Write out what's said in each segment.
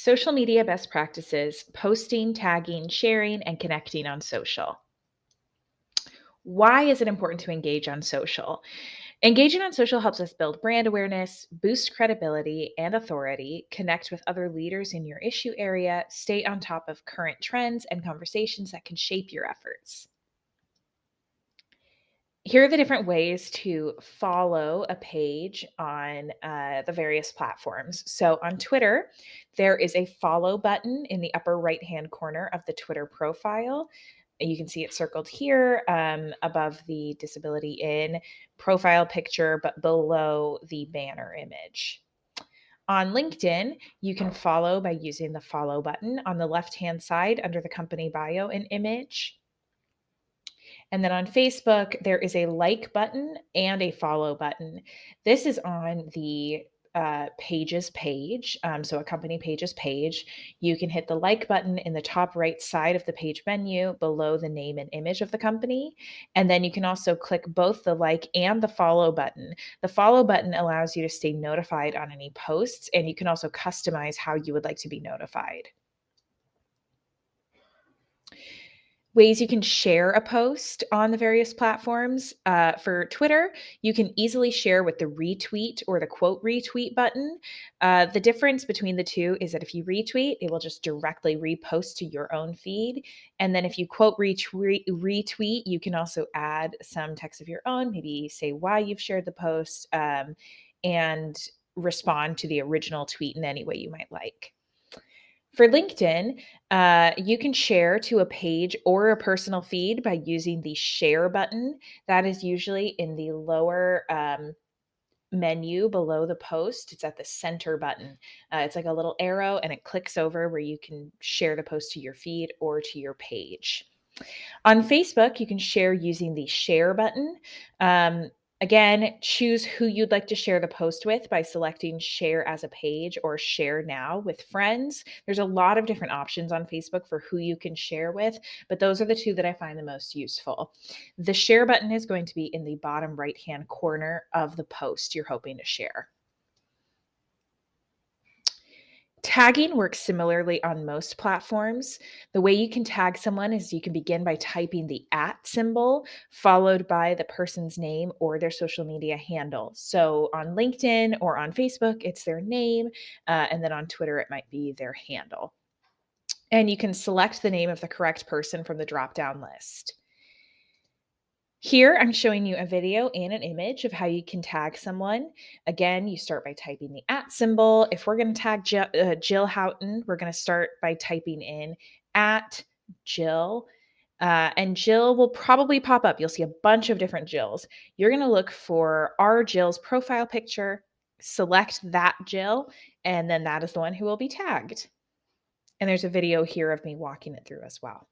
Social media best practices: posting, tagging, sharing, and connecting on social. Why is it important to engage on social? Engaging on social helps us build brand awareness, boost credibility and authority, connect with other leaders in your issue area, stay on top of current trends and conversations that can shape your efforts. Here are the different ways to follow a page on the various platforms. So on Twitter, there is a follow button in the upper right hand corner of the Twitter profile. You can see it circled here above the disability in profile picture, but below the banner image. On LinkedIn, you can follow by using the follow button on the left hand side under the company bio and image. And then on Facebook, there is a like button and a follow button. This is on the pages page. So a company pages page. You can hit the like button in the top right side of the page menu below the name and image of the company. And then you can also click both the like and the follow button. The follow button allows you to stay notified on any posts, and you can also customize how you would like to be notified. Ways you can share a post on the various platforms. For Twitter, you can easily share with the retweet or the quote retweet button. The difference between the two is that if you retweet, it will just directly repost to your own feed. And then if you quote retweet, you can also add some text of your own, maybe say why you've shared the post, and respond to the original tweet in any way you might like. For LinkedIn, you can share to a page or a personal feed by using the share button. That is usually in the lower menu below the post. It's at the center button. It's like a little arrow and it clicks over where you can share the post to your feed or to your page. On Facebook, you can share using the share button. Um, Again, choose who you'd like to share the post with by selecting share as a page or share now with friends. There's a lot of different options on Facebook for who you can share with, but those are the two that I find the most useful. The share button is going to be in the bottom right hand corner of the post you're hoping to share. Tagging works similarly on most platforms. The way you can tag someone is you can begin by typing the @ symbol followed by the person's name or their social media handle. So on LinkedIn or on Facebook, it's their name, and then on Twitter, it might be their handle. And you can select the name of the correct person from the drop down list. Here, I'm showing you a video and an image of how you can tag someone. Again, you start by typing the @ symbol. If we're going to tag Jill Houghton, we're going to start by typing in @Jill. And Jill will probably pop up. You'll see a bunch of different Jills. You're going to look for our Jill's profile picture, select that Jill, and then that is the one who will be tagged. And there's a video here of me walking it through as well.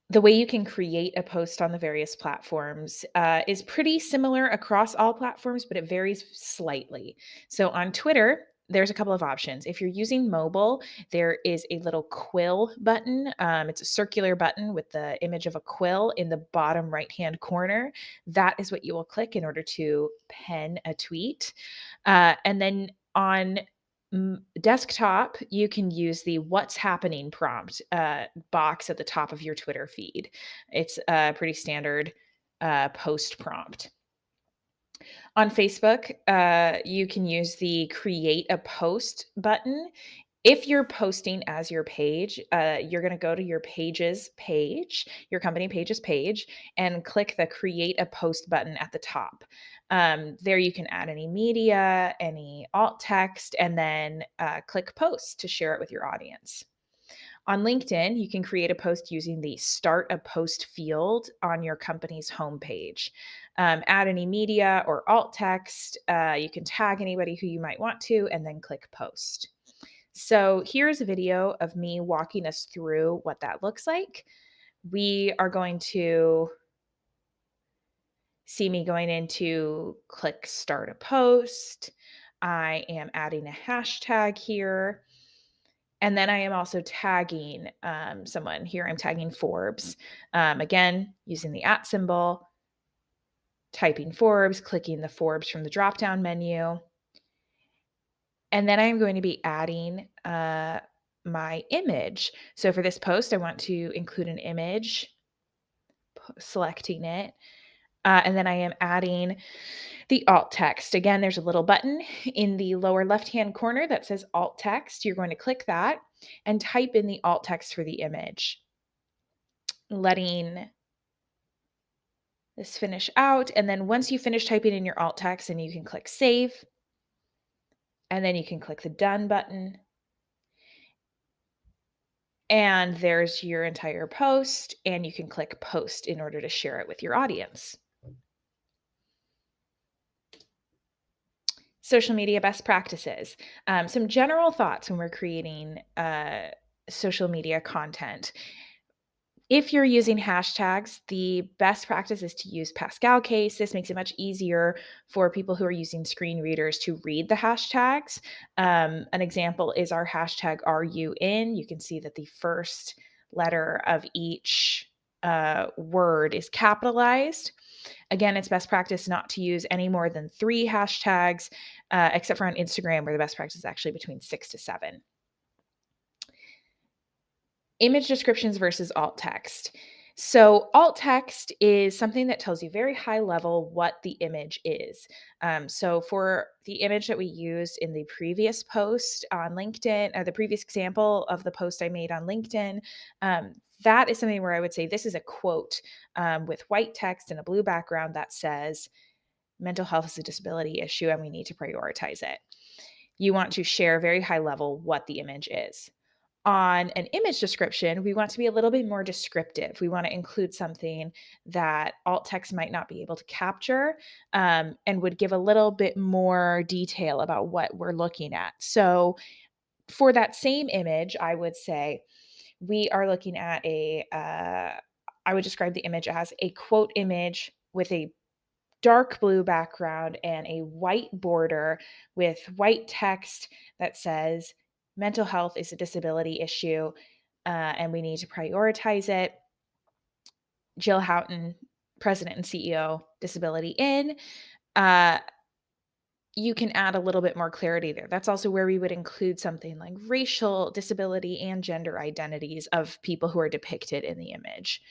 The way you can create a post on the various platforms is pretty similar across all platforms, but it varies slightly. So on Twitter, there's a couple of options. If you're using mobile, there is a little quill button. It's a circular button with the image of a quill in the bottom right hand corner. That is what you will click in order to pen a tweet. And then on desktop, you can use the "What's happening" prompt box at the top of your Twitter feed. It's a pretty standard post prompt. On Facebook, you can use the create a post button. If you're posting as your page, you're going to go to your pages page, your company pages page, and click the create a post button at the top. There you can add any media, any alt text, and then click post to share it with your audience. On LinkedIn, you can create a post using the start a post field on your company's homepage. Add any media or alt text. You can tag anybody who you might want to, and then click post. So here's a video of me walking us through what that looks like. We are going to see me going into click start a post. I am adding a hashtag here. And then I am also tagging someone. Here I'm tagging Forbes. Again, using the @ symbol, typing Forbes, clicking the Forbes from the drop-down menu. And then I'm going to be adding my image. So for this post, I want to include an image, selecting it. And then I am adding the alt text. Again, there's a little button in the lower left-hand corner that says alt text. You're going to click that and type in the alt text for the image, letting this finish out. And then once you finish typing in your alt text, and you can click save, and then you can click the done button. And there's your entire post, and you can click post in order to share it with your audience. Social media best practices. Some general thoughts when we're creating social media content. If you're using hashtags, the best practice is to use Pascal case. This makes it much easier for people who are using screen readers to read the hashtags. An example is our hashtag RUN. You can see that the first letter of each word is capitalized. Again, it's best practice not to use any more than 3 hashtags, except for on Instagram, where the best practice is actually between 6 to 7. Image descriptions versus alt text. So, alt text is something that tells you very high level what the image is. So, for the image that we used in the previous post on LinkedIn, or the previous example of the post I made on LinkedIn, that is something where I would say this is a quote with white text and a blue background that says, mental health is a disability issue and we need to prioritize it. You want to share very high level what the image is. On an image description, we want to be a little bit more descriptive. We want to include something that alt text might not be able to capture, and would give a little bit more detail about what we're looking at. So, for that same image, I would say we are looking at I would describe the image as a quote image with a dark blue background and a white border with white text that says, mental health is a disability issue, and we need to prioritize it. Jill Houghton, President and CEO, Disability In. Uh, you can add a little bit more clarity there. That's also where we would include something like racial, disability, and gender identities of people who are depicted in the image.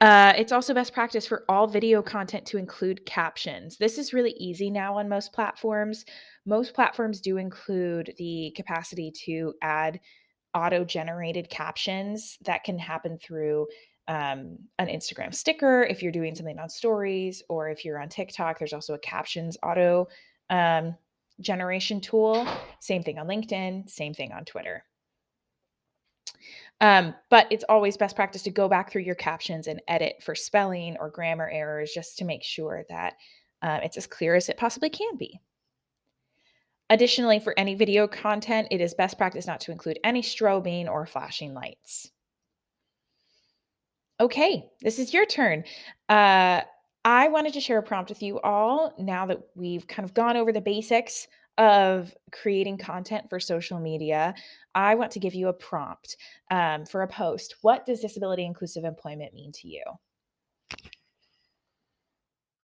It's also best practice for all video content to include captions. This is really easy now on most platforms. Most platforms do include the capacity to add auto-generated captions that can happen through an Instagram sticker if you're doing something on stories, or if you're on TikTok, there's also a captions auto generation tool. Same thing on LinkedIn, same thing on Twitter. But it's always best practice to go back through your captions and edit for spelling or grammar errors, just to make sure that it's as clear as it possibly can be. Additionally, for any video content, it is best practice not to include any strobing or flashing lights. Okay, this is your turn. I wanted to share a prompt with you all now that we've kind of gone over the basics of creating content for social media. I want to give you a prompt for a post. What does disability inclusive employment mean to you?